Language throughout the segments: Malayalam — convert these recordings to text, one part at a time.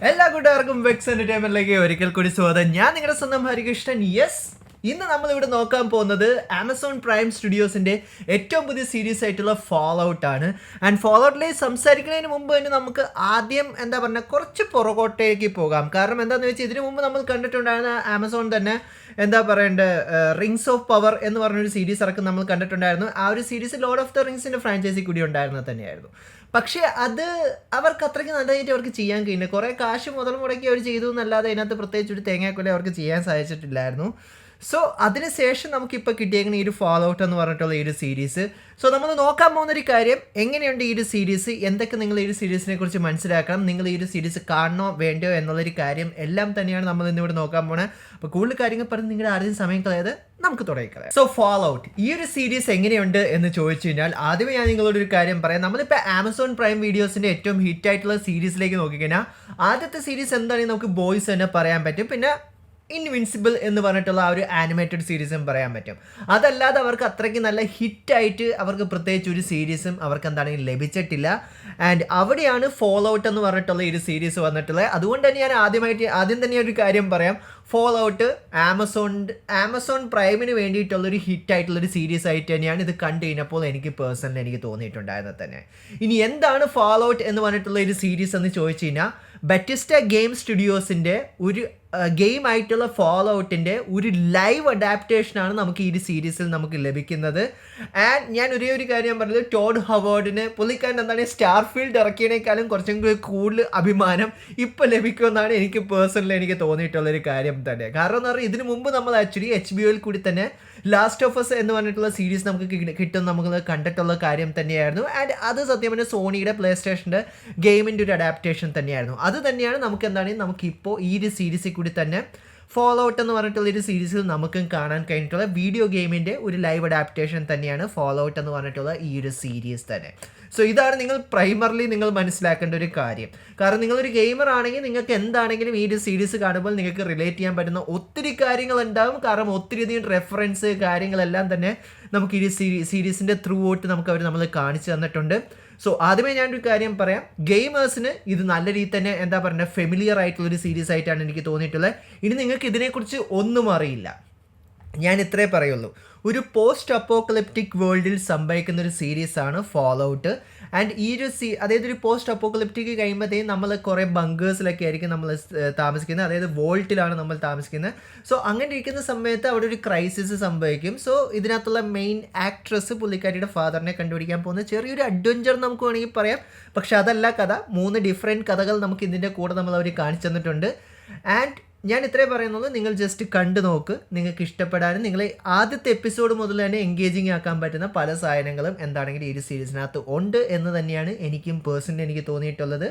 എല്ലാ കൂട്ടുകാർക്കും വെക്സ് എന്റർടൈൻമെന്റിലേക്ക് ഒരിക്കൽ കൂടി സ്വാഗതം. ഞാൻ നിങ്ങളുടെ സ്വന്തം ഹരികൃഷ്ണൻ. യെസ്, ഇന്ന് നമ്മൾ ഇവിടെ നോക്കാൻ പോകുന്നത് ആമസോൺ പ്രൈം സ്റ്റുഡിയോസിന്റെ ഏറ്റവും പുതിയ സീരീസ് ആയിട്ടുള്ള ഫോൾ ഔട്ട് ആണ്. ആൻഡ് ഫോൾ ഔട്ടിലേക്ക് സംസാരിക്കുന്നതിന് മുമ്പ് തന്നെ നമുക്ക് ആദ്യം എന്താ പറയുക കുറച്ച് പുറകോട്ടേക്ക് പോകാം. കാരണം എന്താണെന്ന് വെച്ചാൽ ഇതിനു മുമ്പ് നമ്മൾ കണ്ടിട്ടുണ്ടായിരുന്ന ആമസോൺ തന്നെ എന്താ പറയേണ്ടത് റിങ്സ് ഓഫ് പവർ എന്ന് പറഞ്ഞൊരു സീരീസ് ഇറക്കും നമ്മൾ കണ്ടിട്ടുണ്ടായിരുന്നു. ആ ഒരു സീരീസ് ലോർഡ് ഓഫ് ദ റിങ്സിന്റെ ഫ്രാഞ്ചൈസി കൂടി ഉണ്ടായിരുന്നത് തന്നെയായിരുന്നു. പക്ഷേ അത് അവർക്ക് അത്രയ്ക്ക് നല്ലതായിട്ട് അവർക്ക് ചെയ്യാൻ കഴിയില്ല. കുറേ കാശ് മുതൽ മുടക്കി അവർ ചെയ്തു എന്നല്ലാതെ അതിനകത്ത് പ്രത്യേകിച്ച് ഒരു തേങ്ങാക്കൊല അവർക്ക് ചെയ്യാൻ സാധിച്ചിട്ടില്ലായിരുന്നു. സോ അതിനുശേഷം നമുക്കിപ്പോൾ കിട്ടിയേക്കുന്ന ഈ ഒരു ഫോൾ ഔട്ട് എന്ന് പറഞ്ഞിട്ടുള്ള ഈ ഒരു സീരീസ്. സോ നമ്മൾ നോക്കാൻ പോകുന്നൊരു കാര്യം എങ്ങനെയുണ്ട് ഈ ഒരു സീരീസ്, എന്തൊക്കെ നിങ്ങൾ ഈ ഒരു സീരീസിനെ കുറിച്ച് മനസ്സിലാക്കണം, നിങ്ങൾ ഈ ഒരു സീരീസ് കാണണോ വേണ്ടയോ എന്നുള്ളൊരു കാര്യം എല്ലാം തന്നെയാണ് നമ്മൾ ഇന്നിവിടെ നോക്കാൻ പോണത്. അപ്പോൾ കൂടുതൽ കാര്യങ്ങൾ പറഞ്ഞ് നിങ്ങളുടെ ആദ്യം സമയം കളയാതെ നമുക്ക് തുടങ്ങിക്കളയാം. സോ ഫോൾ ഔട്ട് ഈ ഒരു സീരീസ് എങ്ങനെയുണ്ട് എന്ന് ചോദിച്ചു കഴിഞ്ഞാൽ ആദ്യമേ ഞാൻ നിങ്ങളോട് ഒരു കാര്യം പറയാം. നമ്മളിപ്പോൾ ആമസോൺ പ്രൈം വീഡിയോസിൻ്റെ ഏറ്റവും ഹിറ്റ് ആയിട്ടുള്ള സീരീസിലേക്ക് നോക്കിക്കഴിഞ്ഞാൽ ആദ്യത്തെ സീരീസ് എന്താണെന്ന് നമുക്ക് ബോയ്സ് തന്നെ പറയാൻ പറ്റും. പിന്നെ ഇൻവിൻസിബിൾ എന്ന് പറഞ്ഞിട്ടുള്ള ആ ഒരു ആനിമേറ്റഡ് സീരീസും പറയാൻ പറ്റും. അതല്ലാതെ അവർക്ക് അത്രയ്ക്ക് നല്ല ഹിറ്റായിട്ട് അവർക്ക് പ്രത്യേകിച്ച് ഒരു സീരീസും അവർക്ക് എന്താണെങ്കിലും ലഭിച്ചിട്ടില്ല. ആൻഡ് അവിടെയാണ് ഫോൾ ഔട്ട് എന്ന് പറഞ്ഞിട്ടുള്ള ഒരു സീരീസ് വന്നിട്ടുള്ളത്. അതുകൊണ്ട് തന്നെ ഞാൻ ആദ്യം തന്നെ ഒരു കാര്യം പറയാം. ഫോൾ ഔട്ട് ആമസോൺ പ്രൈമിന് വേണ്ടിയിട്ടുള്ളൊരു ഹിറ്റായിട്ടുള്ളൊരു സീരീസ് ആയിട്ട് തന്നെയാണ് ഇത് കണ്ടു കഴിഞ്ഞപ്പോൾ എനിക്ക് തോന്നിയിട്ടുണ്ടായിരുന്നത് തന്നെ. ഇനി എന്താണ് ഫോൾ ഔട്ട് എന്ന് പറഞ്ഞിട്ടുള്ള ഒരു സീരീസ് എന്ന് ചോദിച്ചു കഴിഞ്ഞാൽ ബെറ്റിസ്റ്റ ഗെയിം സ്റ്റുഡിയോസിൻ്റെ ഒരു ഗെയിം ആയിട്ടുള്ള ഫോൾ ഔട്ടിൻ്റെ ഒരു ലൈവ് അഡാപ്റ്റേഷനാണ് നമുക്ക് ഈ ഒരു സീരീസിൽ നമുക്ക് ലഭിക്കുന്നത്. ആൻഡ് ഞാൻ ഒരേ ഒരു കാര്യം പറഞ്ഞത്, ടോഡ് ഹവേർഡിന് പുള്ളിക്കാരൻ എന്താണ് സ്റ്റാർഫീൽഡ് ഇറക്കിയതിനേക്കാളും കുറച്ചും കൂടി കൂടുതൽ അഭിമാനം ഇപ്പോൾ ലഭിക്കുമെന്നാണ് എനിക്ക് തോന്നിയിട്ടുള്ളൊരു കാര്യം തന്നെ. കാരണം എന്ന് പറഞ്ഞാൽ ഇതിനു മുമ്പ് നമ്മൾ ആക്ച്വലി HBO കൂടി തന്നെ ലാസ്റ്റ് ഓഫ് എസ് എന്ന് പറഞ്ഞിട്ടുള്ള സീരീസ് നമുക്ക് കിട്ടും നമ്മൾ കണ്ടിട്ടുള്ള കാര്യം തന്നെയായിരുന്നു. ആൻഡ് അത് സത്യം പറഞ്ഞാൽ സോണിയുടെ പ്ലേ സ്റ്റേഷൻ്റെ ഗെയിമിൻ്റെ ഒരു അഡാപ്റ്റേഷൻ തന്നെയായിരുന്നു. അത് തന്നെയാണ് നമുക്കിപ്പോൾ ഈ ഒരു സീരീസിൽ കൂടി തന്നെ ഫോൾ ഔട്ട് എന്ന് പറഞ്ഞിട്ടുള്ള ഒരു സീരീസിൽ നമുക്കും കാണാൻ കഴിഞ്ഞിട്ടുള്ള വീഡിയോ ഗെയിമിൻ്റെ ഒരു ലൈവ് അഡാപ്റ്റേഷൻ തന്നെയാണ് ഫോൾ ഔട്ട് എന്ന് പറഞ്ഞിട്ടുള്ള ഈ ഒരു സീരീസ് തന്നെ. സോ ഇതാണ് നിങ്ങൾ മനസ്സിലാക്കേണ്ട ഒരു കാര്യം. കാരണം നിങ്ങളൊരു ഗെയിമർ ആണെങ്കിൽ നിങ്ങൾക്ക് എന്താണെങ്കിലും ഈ ഒരു സീരീസ് കാണുമ്പോൾ നിങ്ങൾക്ക് റിലേറ്റ് ചെയ്യാൻ പറ്റുന്ന ഒത്തിരി കാര്യങ്ങൾ ഉണ്ടാകും. കാരണം ഒത്തിരിയധികം റെഫറൻസ് കാര്യങ്ങളെല്ലാം തന്നെ നമുക്ക് ഈ സീരീസിൻ്റെ ത്രൂ ഔട്ട് നമ്മൾ കാണിച്ചു തന്നിട്ടുണ്ട്. സോ ആദ്യമേ ഞാനൊരു കാര്യം പറയാം, ഗെയിമേഴ്സിന് ഇത് നല്ല രീതിയിൽ തന്നെ എന്താ പറയുക ഫെമിലിയർ ആയിട്ടുള്ളൊരു സീരീസ് ആയിട്ടാണ് എനിക്ക് തോന്നിയിട്ടുള്ളത്. ഇനി നിങ്ങൾക്ക് ഇതിനെക്കുറിച്ച് ഒന്നും അറിയില്ല, ഞാൻ ഇത്രേ പറയുള്ളൂ. ഒരു പോസ്റ്റ് അപ്പോക്കലിപ്റ്റിക് വേൾഡിൽ സംഭവിക്കുന്ന ഒരു സീരീസാണ് ഫോൾ ഔട്ട്. ആൻഡ് ഈ ഒരു അതായത് ഒരു പോസ്റ്റ് അപ്പോക്കലിപ്റ്റിക് കഴിയുമ്പോഴത്തേക്കും നമ്മൾ കുറേ ബങ്കേഴ്സിലൊക്കെ ആയിരിക്കും നമ്മൾ താമസിക്കുന്നത്, അതായത് വോൾട്ടിലാണ് നമ്മൾ താമസിക്കുന്നത്. സോ അങ്ങനെ ഇരിക്കുന്ന സമയത്ത് അവിടെ ഒരു ക്രൈസിസ് സംഭവിക്കും. സോ ഇതിനകത്തുള്ള മെയിൻ ആക്ട്രസ് പുള്ളിക്കാരിയുടെ ഫാദറിനെ കണ്ടുപിടിക്കാൻ പോകുന്ന ചെറിയൊരു അഡ്വഞ്ചർ നമുക്ക് വേണമെങ്കിൽ പറയാം. പക്ഷെ അതല്ല കഥ. 3 ഡിഫറെൻറ്റ് കഥകൾ നമുക്ക് ഇതിൻ്റെ കൂടെ അവർ കാണിച്ചു തന്നിട്ടുണ്ട്. ആൻഡ് ഞാൻ ഇത്രേ പറയുന്നുള്ളൂ, നിങ്ങൾ ജസ്റ്റ് കണ്ടു നോക്ക്. നിങ്ങൾക്ക് ഇഷ്ടപ്പെടാനും നിങ്ങളെ ആദ്യത്തെ എപ്പിസോഡ് മുതൽ തന്നെ എൻഗേജിങ് ആക്കാൻ പറ്റുന്ന പല സാധനങ്ങളും എന്താണെങ്കിലും ഈ ഒരു സീരീസിനകത്ത് ഉണ്ട് എന്ന് തന്നെയാണ് എനിക്ക് തോന്നിയിട്ടുള്ളത്.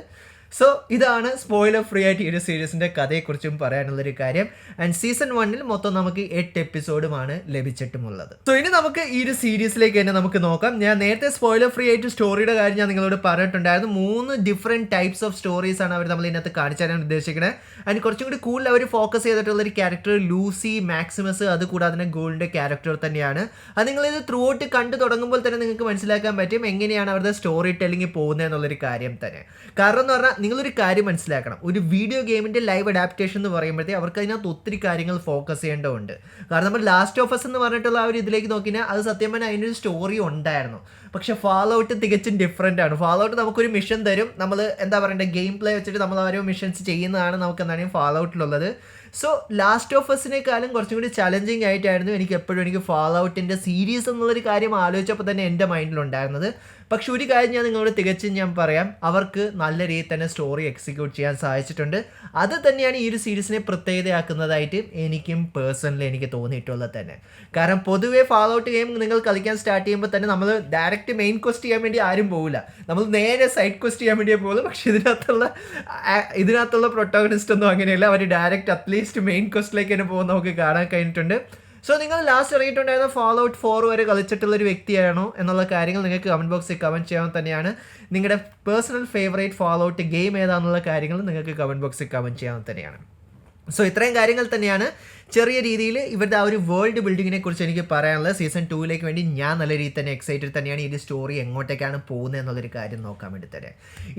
സോ ഇതാണ് സ്പോയിലർ ഫ്രീ ആയിട്ട് ഈ ഒരു സീരീസിൻ്റെ കഥയെക്കുറിച്ചും പറയാനുള്ളൊരു കാര്യം. ആൻഡ് സീസൺ 1 മൊത്തം നമുക്ക് 8 എപ്പിസോഡുമാണ് ലഭിച്ചിട്ടുമുള്ളത്. സോ ഇനി നമുക്ക് ഈ ഒരു സീരീസിലേക്ക് തന്നെ നമുക്ക് നോക്കാം. ഞാൻ നേരത്തെ സ്പോയിലർ ഫ്രീ ആയിട്ട് സ്റ്റോറിയുടെ കാര്യം ഞാൻ നിങ്ങളോട് പറഞ്ഞിട്ടുണ്ടായിരുന്നു. 3 ഡിഫറെൻറ്റ് ടൈപ്സ് ഓഫ് സ്റ്റോറീസാണ് നമ്മൾ ഇതിനകത്ത് കാണിച്ചു തരാൻ ഉദ്ദേശിക്കുന്നത്. അതിന് കുറച്ചും കൂടി കൂടുതൽ അവർ ഫോക്കസ് ചെയ്തിട്ടുള്ളൊരു ക്യാരക്ടർ ലൂസി, മാക്സിമസ്, അതുകൂടാതെ തന്നെ ഗോൾഡിൻ്റെ ക്യാരക്ടർ തന്നെയാണ്. അത് നിങ്ങളിത് ത്രൂ ഔട്ട് കണ്ടു തുടങ്ങുമ്പോൾ തന്നെ നിങ്ങൾക്ക് മനസ്സിലാക്കാൻ പറ്റും എങ്ങനെയാണ് അവരുടെ സ്റ്റോറി ടെല്ലിങ് പോകുന്നത് എന്നുള്ളൊരു കാര്യം തന്നെ. കാരണം എന്ന് പറഞ്ഞാൽ നിങ്ങളൊരു കാര്യം മനസ്സിലാക്കണം, ഒരു വീഡിയോ ഗെയിമിൻ്റെ ലൈവ് അഡാപ്റ്റേഷൻ എന്ന് പറയുമ്പോഴത്തേക്ക് അവർക്ക് അതിനകത്ത് ഒത്തിരി കാര്യങ്ങൾ ഫോക്കസ് ചെയ്യേണ്ടതുണ്ട്. കാരണം നമ്മൾ ലാസ്റ്റ് ഓഫ് എസ് എന്ന് പറഞ്ഞിട്ടുള്ള ആ ഒരു ഇതിലേക്ക് നോക്കിയാൽ അത് സത്യം പറഞ്ഞാൽ അതിനൊരു സ്റ്റോറി ഉണ്ടായിരുന്നു. പക്ഷേ ഫോൾ ഔട്ട് തികച്ചും ഡിഫറെൻ്റ് ആണ്. ഫോൾ ഔട്ട് നമുക്കൊരു മിഷൻ തരും, നമ്മൾ എന്താ പറയണ്ടേ ഗെയിം പ്ലേ വെച്ചിട്ട് നമ്മൾ ഓരോ മിഷൻസ് ചെയ്യുന്നതാണ് നമുക്ക് എന്താണ് ഫോൾ ഔട്ടിലുള്ളത്. സോ ലാസ്റ്റ് ഓഫ് എസിനേക്കാളും കുറച്ചും കൂടി ചലഞ്ചിങ് ആയിട്ടായിരുന്നു എനിക്ക് ഫോൾ ഔട്ടിൻ്റെ സീരീസ് എന്നുള്ളൊരു കാര്യം ആലോചിച്ചപ്പോൾ തന്നെ എൻ്റെ മൈൻഡിലുണ്ടായിരുന്നത്. പക്ഷെ ഒരു കാര്യം ഞാൻ നിങ്ങളോട് തികച്ചും പറയാം, അവർക്ക് നല്ല രീതിയിൽ തന്നെ സ്റ്റോറി എക്സിക്യൂട്ട് ചെയ്യാൻ സാധിച്ചിട്ടുണ്ട്. അത് തന്നെയാണ് ഈ ഒരു സീരീസിനെ പ്രത്യേകതയാക്കുന്നതായിട്ട് എനിക്ക് തോന്നിയിട്ടുള്ളത് തന്നെ. കാരണം പൊതുവേ ഫോൾ ഔട്ട് ഗെയിം നിങ്ങൾ കളിക്കാൻ സ്റ്റാർട്ട് ചെയ്യുമ്പോൾ തന്നെ നമ്മൾ ഡയറക്റ്റ് മെയിൻ ക്വസ്റ്റ് ചെയ്യാൻ വേണ്ടി ആരും പോകില്ല, നമ്മൾ നേരെ സൈഡ് ക്വസ്റ്റ് ചെയ്യാൻ വേണ്ടിയേ പോകുള്ളൂ. പക്ഷെ ഇതിനകത്തുള്ള പ്രൊട്ടോഗണിസ്റ്റ് ഒന്നും അങ്ങനെയല്ല, അവർ ഡയറക്റ്റ് അറ്റ്ലീസ്റ്റ് മെയിൻ ക്വസ്റ്റിലേക്ക് തന്നെ പോകുന്ന നമുക്ക് കാണാൻ കഴിഞ്ഞിട്ടുണ്ട്. സോ നിങ്ങൾ ലാസ്റ്റ് ഇറങ്ങിയിട്ടുണ്ടായിരുന്ന ഫോൾ ഔട്ട് 4 വരെ കളിച്ചിട്ടുള്ളൊരു വ്യക്തിയാണോ എന്നുള്ള കാര്യങ്ങൾ നിങ്ങൾക്ക് കമൻറ്റ് ബോക്സിൽ കമൻറ്റ് ചെയ്യാൻ തന്നെയാണ്. നിങ്ങളുടെ personal favourite Fallout game ഏതാണെന്നുള്ള കാര്യങ്ങൾ നിങ്ങൾക്ക് കമൻറ്റ് ബോക്സിൽ കമൻറ്റ് ചെയ്യാൻ തന്നെയാണ്. സോ ഇത്രയും കാര്യങ്ങൾ തന്നെയാണ് ചെറിയ രീതിയിൽ ഇവരുടെ ആ ഒരു വേൾഡ് ബിൽഡിങ്ങിനെ കുറിച്ച് എനിക്ക് പറയാനുള്ളത്. സീസൺ 2 വേണ്ടി ഞാൻ നല്ല രീതിയിൽ തന്നെ എക്സൈറ്റഡ് തന്നെയാണ്. ഈ സ്റ്റോറി എങ്ങോട്ടേക്കാണ് പോകുന്നത് എന്നുള്ളൊരു കാര്യം നോക്കാൻ വേണ്ടി തന്നെ.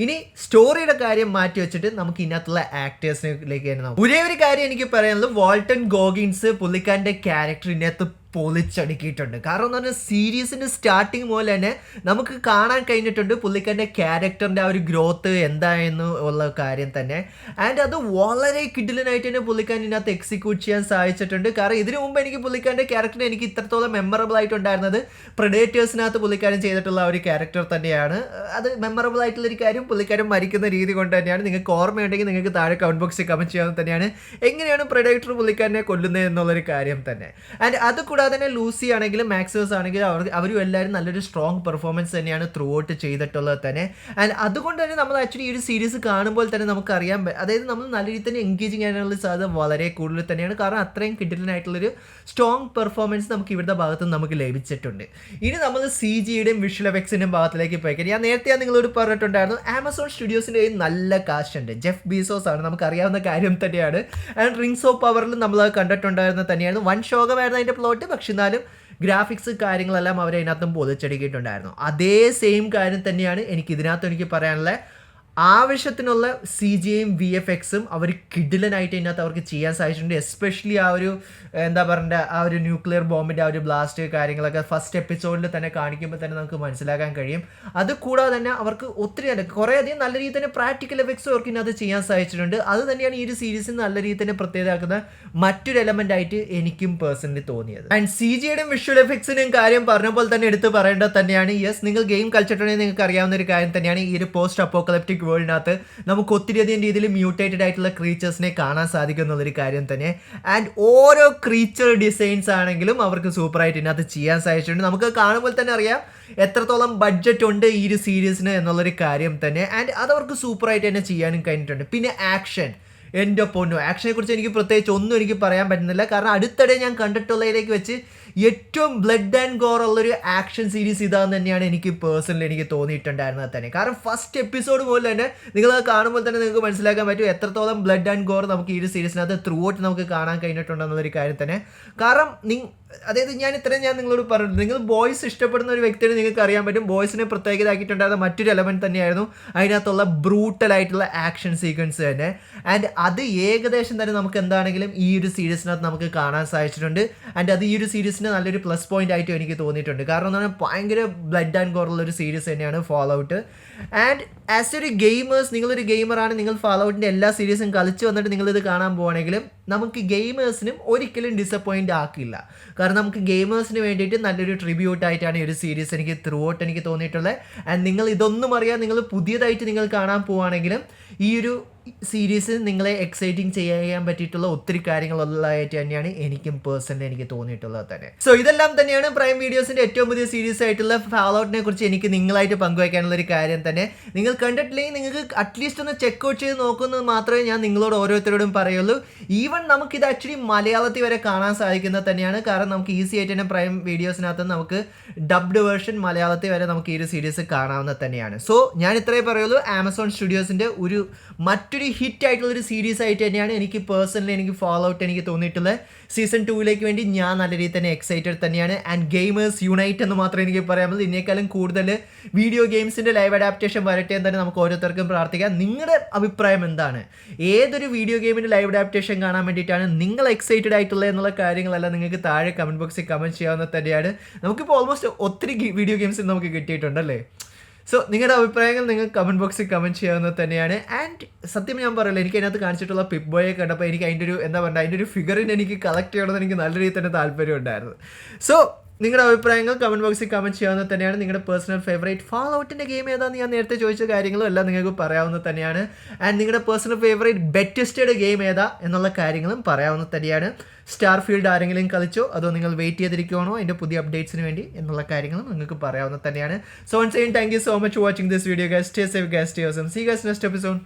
ഇനി സ്റ്റോറിയുടെ കാര്യം മാറ്റി വെച്ചിട്ട് നമുക്ക് ഇതിനകത്തുള്ള ആക്ടേഴ്സിലേക്ക് തന്നെ നോക്കാം. ഒരേ ഒരു കാര്യം എനിക്ക് പറയാനുള്ളത്, വാൾട്ടൺ ഗോഗിൻസ് പുള്ളിക്കാരൻ്റെ ക്യാരക്ടർ ഇതിനകത്ത് പൊളിച്ചടുക്കിയിട്ടുണ്ട്. കാരണം എന്ന് പറഞ്ഞാൽ സീരീസിൻ്റെ സ്റ്റാർട്ടിങ് മുതൽ തന്നെ നമുക്ക് കാണാൻ കഴിഞ്ഞിട്ടുണ്ട് പുള്ളിക്കാരൻ്റെ ക്യാരക്ടറിൻ്റെ ആ ഒരു ഗ്രോത്ത് എന്തായെന്ന് ഉള്ള കാര്യം തന്നെ. ആൻഡ് അത് വളരെ കിഡിലനായിട്ട് തന്നെ പുള്ളിക്കാരൻ ഇതിനകത്ത് എക്സിക്യൂട്ട് ചെയ്യാൻ സാധിച്ചിട്ടുണ്ട്. കാരണം ഇതിനു മുമ്പ് എനിക്ക് പുള്ളിക്കാരൻ്റെ ക്യാരക്ടർ എനിക്ക് ഇത്രത്തോളം മെമ്മറബിൾ ആയിട്ടുണ്ടായിരുന്നത് പ്രഡേറ്റേഴ്സിനകത്ത് പുള്ളിക്കാരൻ ചെയ്തിട്ടുള്ള ആ ഒരു ക്യാരക്ടർ തന്നെയാണ്. അത് മെമ്മറബിൾ ആയിട്ടുള്ളൊരു കാര്യം പുള്ളിക്കാരൻ മരിക്കുന്ന രീതി കൊണ്ട് തന്നെയാണ്. നിങ്ങൾക്ക് ഓർമ്മയുണ്ടെങ്കിൽ നിങ്ങൾക്ക് താഴെ കമന്റ് ബോക്സിൽ കമന്റ് ചെയ്യാൻ തന്നെയാണ് എങ്ങനെയാണ് പ്രഡേറ്റർ പുള്ളിക്കാരനെ കൊല്ലുന്നത് എന്നുള്ളൊരു കാര്യം തന്നെ. ആൻഡ് അത് കൂടാതെ തന്നെ ലൂസി ആണെങ്കിലും മാക്സിമസ് ആണെങ്കിലും അവരും എല്ലാവരും നല്ലൊരു സ്ട്രോങ് പെർഫോമൻസ് തന്നെയാണ് ത്രൂ ഔട്ട് ചെയ്തിട്ടുള്ളത് തന്നെ. ആൻഡ് അതുകൊണ്ട് തന്നെ നമ്മൾ ആക്ച്വലി ഈ ഒരു സീരീസ് കാണുമ്പോൾ തന്നെ നമുക്കറിയാം, അതായത് നമ്മൾ നല്ല രീതിയിൽ തന്നെ എൻഗേജിങ് ആകാനുള്ള സാധ്യത വളരെ കൂടുതൽ തന്നെയാണ്. കാരണം അത്രയും കിഡിലനായിട്ടുള്ളൊരു സ്ട്രോങ് പെർഫോമൻസ് നമുക്ക് ഇവരുടെ ഭാഗത്ത് നിന്ന് നമുക്ക് ലഭിച്ചിട്ടുണ്ട്. ഇനി നമ്മൾ CGയുടെയും വിഷ്വൽ എഫക്ട്സിൻ്റെയും ഭാഗത്തിലേക്ക് പോയിക്കാം. ഞാൻ നേരത്തെ നിങ്ങളോട് പറഞ്ഞിട്ടുണ്ടായിരുന്നു, ആമസോൺ സ്റ്റുഡിയോസിൻ്റെ നല്ല കാശ് ഉണ്ട്. ജെഫ് ബീസോസ് ആണ്, നമുക്കറിയാവുന്ന കാര്യം തന്നെയാണ്. ആൻഡ് റിങ്സ് ഓഫ് പവറിൽ നമ്മൾ കണ്ടിട്ടുണ്ടായിരുന്നത് തന്നെയാണ്. വൻ ശോകമായിരുന്നു അതിൻ്റെ പ്ലോട്ട്. പക്ഷെ എന്നാലും ഗ്രാഫിക്സ് കാര്യങ്ങളെല്ലാം അവർ അതിനകത്തും പൊളിച്ചടുക്കിയിട്ടുണ്ടായിരുന്നു. അതേ സെയിം കാര്യം തന്നെയാണ് എനിക്ക് പറയാനുള്ളത്. ആവശ്യത്തിനുള്ള CGയും VFXും അവർ കിഡിലനായിട്ട് ഇതിനകത്ത് അവർക്ക് ചെയ്യാൻ സാധിച്ചിട്ടുണ്ട്. എസ്പെഷ്യലി ആ ഒരു എന്താ പറയുക, ആ ഒരു ന്യൂക്ലിയർ ബോംബിൻ്റെ ആ ഒരു ബ്ലാസ്റ്റ് കാര്യങ്ങളൊക്കെ ഫസ്റ്റ് എപ്പിസോഡിൽ തന്നെ കാണിക്കുമ്പോൾ തന്നെ നമുക്ക് മനസ്സിലാക്കാൻ കഴിയും. അത് കൂടാതെ തന്നെ അവർക്ക് ഒത്തിരി കുറേയധികം നല്ല രീതിയിൽ തന്നെ പ്രാക്ടിക്കൽ എഫക്ട്സും അവർക്ക് ഇതിനകത്ത് ചെയ്യാൻ സാധിച്ചിട്ടുണ്ട്. അത് തന്നെയാണ് ഈ ഒരു സീരീസിൽ നല്ല രീതിയിൽ തന്നെ പ്രത്യേകമാക്കുന്ന മറ്റൊരു എലമെൻ്റ് ആയിട്ട് എനിക്കും പേഴ്സണലി തോന്നിയത്. ആൻഡ് CGയുടെയും വിഷ്വൽ എഫക്ട്സിൻ്റെയും കാര്യം പറഞ്ഞപ്പോൾ തന്നെ എടുത്ത് പറയേണ്ടത് തന്നെയാണ്. യെസ്, നിങ്ങൾ ഗെയിം കളിച്ചിട്ടുണ്ടെങ്കിൽ നിങ്ങൾക്ക് അറിയാവുന്ന ഒരു കാര്യം തന്നെയാണ്. ഈ ഒരു പോസ്റ്റ് അപ്പോക്കലിപ്റ്റിക് വേൾഡിനകത്ത് നമുക്ക് ഒത്തിരിയധികം രീതിയിൽ മ്യൂട്ടേറ്റഡ് ആയിട്ടുള്ള ക്രീച്ചേഴ്സിനെ കാണാൻ സാധിക്കും എന്നുള്ളൊരു കാര്യം തന്നെ. ആൻഡ് ഓരോ ക്രീച്ചർ ഡിസൈൻസ് ആണെങ്കിലും അവർക്ക് സൂപ്പറായിട്ട് ഇതിനകത്ത് ചെയ്യാൻ സാധിച്ചിട്ടുണ്ട്. നമുക്ക് കാണുമ്പോൾ തന്നെ അറിയാം എത്രത്തോളം ബഡ്ജറ്റ് ഉണ്ട് ഈ ഒരു സീരീസിന് എന്നുള്ളൊരു കാര്യം തന്നെ. ആൻഡ് അതവർക്ക് സൂപ്പറായിട്ട് തന്നെ ചെയ്യാനും കഴിഞ്ഞിട്ടുണ്ട്. പിന്നെ ആക്ഷൻ, എൻ്റെ പൊന്നു, ആക്ഷനെ കുറിച്ച് എനിക്ക് പ്രത്യേകിച്ച് ഒന്നും എനിക്ക് പറയാൻ പറ്റുന്നില്ല. കാരണം അടുത്തിടെ ഞാൻ കണ്ടിട്ടുള്ളതിലേക്ക് വെച്ച് ഏറ്റവും ബ്ലഡ് ആൻഡ് ഗോർ ഉള്ളൊരു ആക്ഷൻ സീരീസ് ഇതാന്ന് തന്നെയാണ് എനിക്ക് പേഴ്സണലി എനിക്ക് തോന്നിയിട്ടുണ്ടായിരുന്നത് തന്നെ. കാരണം ഫസ്റ്റ് എപ്പിസോഡ് മുതൽ തന്നെ നിങ്ങളത് കാണുമ്പോൾ തന്നെ നിങ്ങൾക്ക് മനസ്സിലാക്കാൻ പറ്റും എത്രത്തോളം ബ്ലഡ് ആൻഡ് ഗോർ നമുക്ക് ഈ ഒരു സീരീസിനകത്ത് ത്രൂ ഔട്ട് നമുക്ക് കാണാൻ കഴിഞ്ഞിട്ടുണ്ടെന്നുള്ളൊരു കാര്യം തന്നെ. കാരണം അതായത് ഞാൻ നിങ്ങളോട് പറഞ്ഞു, നിങ്ങൾ ബോയ്സ് ഇഷ്ടപ്പെടുന്ന ഒരു വ്യക്തിയാണ്, നിങ്ങൾക്ക് അറിയാൻ പറ്റും. ബോയ്സിനെ പ്രത്യേകതയാക്കിയിട്ടുണ്ടായിരുന്ന മറ്റൊരു എലമെൻറ്റ് തന്നെയായിരുന്നു അതിനകത്തുള്ള ബ്രൂട്ടലായിട്ടുള്ള ആക്ഷൻ സീക്വൻസ് തന്നെ. ആൻഡ് അത് ഏകദേശം തന്നെ നമുക്ക് എന്താണെങ്കിലും ഈ ഒരു സീരീസിനകത്ത് നമുക്ക് കാണാൻ സാധിച്ചിട്ടുണ്ട്. ആൻഡ് അത് ഈ ഒരു സീരീസിന് നല്ലൊരു പ്ലസ് പോയിന്റ് ആയിട്ട് എനിക്ക് തോന്നിയിട്ടുണ്ട്. കാരണം എന്ന് പറഞ്ഞാൽ ഭയങ്കര ബ്ലഡ് ആൻഡ് ഗോർ ഉള്ള ഒരു സീരീസ് തന്നെയാണ് ഫോളോ ഔട്ട്. ആൻഡ് ആസ് ഒരു ഗെയിമേഴ്സ്, നിങ്ങളൊരു ഗെയിമറാണ്, നിങ്ങൾ ഫോളോ ഔട്ടിൻ്റെ എല്ലാ സീരീസും കളിച്ച് വന്നിട്ട് നിങ്ങളിത് കാണാൻ പോവുകയാണെങ്കിലും നമുക്ക് ഗെയിമേഴ്സിനും ഒരിക്കലും ഡിസപ്പോയിൻ്റ് ആക്കില്ല. കാരണം നമുക്ക് ഗെയിമേഴ്സിന് വേണ്ടിയിട്ട് നല്ലൊരു ട്രിബ്യൂട്ടായിട്ടാണ് ഈ ഒരു സീരീസ് എനിക്ക് ത്രൂ ഔട്ട് എനിക്ക് തോന്നിയിട്ടുള്ളത്. ആൻഡ് നിങ്ങൾ ഇതൊന്നും അറിയാൻ നിങ്ങൾ പുതിയതായിട്ട് നിങ്ങൾ കാണാൻ പോവുകയാണെങ്കിലും ഈ ഒരു സീരീസ് നിങ്ങളെ എക്സൈറ്റിംഗ് ചെയ്യാൻ പറ്റിയിട്ടുള്ള ഒത്തിരി കാര്യങ്ങളുള്ളതായിട്ട് തന്നെയാണ് എനിക്കും പേഴ്സണലി എനിക്ക് തോന്നിയിട്ടുള്ളത് തന്നെ. സോ ഇതെല്ലാം തന്നെയാണ് പ്രൈം വീഡിയോസിൻ്റെ ഏറ്റവും പുതിയ സീരീസ് ആയിട്ടുള്ള ഫാൾ ഔട്ടിനെ കുറിച്ച് എനിക്ക് നിങ്ങളായിട്ട് പങ്കുവയ്ക്കാനുള്ള ഒരു കാര്യം തന്നെ. നിങ്ങൾ കണ്ടിട്ടില്ലെങ്കിൽ നിങ്ങൾക്ക് അറ്റ്ലീസ്റ്റ് ഒന്ന് ചെക്കൗട്ട് ചെയ്ത് നോക്കുന്നത് മാത്രമേ ഞാൻ നിങ്ങളോട് ഓരോരുത്തരോടും പറയുള്ളൂ. ഈവൻ നമുക്കിത് ആക്ച്വലി മലയാളത്തിൽ വരെ കാണാൻ സാധിക്കുന്നത് തന്നെയാണ്. കാരണം നമുക്ക് ഈസി ആയിട്ട് തന്നെ പ്രൈം വീഡിയോസിനകത്ത് നമുക്ക് ഡബ്ഡ് വേർഷൻ മലയാളത്തിൽ വരെ നമുക്ക് ഈ ഒരു സീരീസ് കാണാവുന്നത് തന്നെയാണ്. സോ ഞാൻ ഇത്രയേ പറയുള്ളൂ, ആമസോൺ സ്റ്റുഡിയോസിൻ്റെ മറ്റൊരു ഹിറ്റ് ആയിട്ടുള്ളൊരു സീരീസ് ആയിട്ട് തന്നെയാണ് എനിക്ക് പേഴ്സണലി എനിക്ക് ഫോളോ ഔട്ട് എനിക്ക് തോന്നിയിട്ടുള്ളത്. സീസൺ 2 വേണ്ടി ഞാൻ നല്ല രീതിയിൽ തന്നെ എക്സൈറ്റഡ് തന്നെയാണ്. ആൻഡ് ഗെയിമേഴ്സ് യുണൈറ്റ് എന്ന് മാത്രമേ എനിക്ക് പറയാനുള്ളൂ. ഇതിനേക്കാളും കൂടുതൽ വീഡിയോ ഗെയിംസിൻ്റെ ലൈവ് അഡാപ്റ്റേഷൻ വരട്ടെ എന്ന് തന്നെ നമുക്ക് ഓരോരുത്തർക്കും പ്രാർത്ഥിക്കാം. നിങ്ങളുടെ അഭിപ്രായം എന്താണ്? ഏതൊരു വീഡിയോ ഗെയിമിൻ്റെ ലൈവ് അഡാപ്റ്റേഷൻ കാണാൻ വേണ്ടിയിട്ടാണ് നിങ്ങൾ എക്സൈറ്റഡ് ആയിട്ടുള്ളത് എന്നുള്ള കാര്യങ്ങളെല്ലാം നിങ്ങൾക്ക് താഴെ കമൻറ്റ് ബോക്സിൽ കമൻറ്റ് ചെയ്യാവുന്നത് തന്നെയാണ്. നമുക്കിപ്പോൾ ഓൾമോസ്റ്റ് ഒത്തിരി വീഡിയോ ഗെയിംസ് നമുക്ക് കിട്ടിയിട്ടുണ്ടല്ലേ. സോ നിങ്ങളുടെ അഭിപ്രായങ്ങൾ നിങ്ങൾ കമൻറ്റ് ബോക്സിൽ കമൻറ്റ് ചെയ്യാവുന്നത് തന്നെയാണ്. ആൻഡ് സത്യം ഞാൻ പറയില്ല, എനിക്ക് അതിനകത്ത് കാണിച്ചിട്ടുള്ള പിപ്പ് ബോയെ കണ്ടപ്പോൾ എനിക്ക് അതിൻ്റെ ഒരു അതിൻ്റെ ഒരു ഫിഗറിന് എനിക്ക് കളക്ട് ചെയ്യണമെന്ന് എനിക്ക് നല്ല രീതിയിൽ തന്നെ താല്പര്യം ഉണ്ടായിരുന്നു. സോ നിങ്ങളുടെ അഭിപ്രായങ്ങൾ കമൻറ്റ് ബോക്സിൽ കമൻറ്റ് ചെയ്യാവുന്നത് തന്നെയാണ്. നിങ്ങളുടെ പേഴ്സണൽ ഫേവറേറ്റ് ഫാൾ ഔട്ടിൻ്റെ ഗെയിം ഏതാണെന്ന് ഞാൻ നേരത്തെ ചോദിച്ച കാര്യങ്ങളും എല്ലാം നിങ്ങൾക്ക് പറയാവുന്നത് തന്നെയാണ്. ആൻഡ് നിങ്ങളുടെ പേഴ്സണൽ ഫേവറേറ്റ് ബെറ്റസ്റ്റഡ് ഗെയിം ഏതാ എന്നുള്ള കാര്യങ്ങളും പറയാവുന്നത് തന്നെയാണ്. സ്റ്റാർഫീൽഡ് ആരെങ്കിലും കളിച്ചോ അതോ നിങ്ങൾ വെയിറ്റ് ചെയ്തിരിക്കുവാണോ അതിൻ്റെ പുതിയ അപ്ഡേറ്റ്സിന് വേണ്ടി എന്നുള്ള കാര്യങ്ങളും നിങ്ങൾക്ക് പറയാവുന്നത് തന്നെയാണ്. So once again thank you so much for watching this video guys. Stay safe guys, stay awesome. See guys next episode.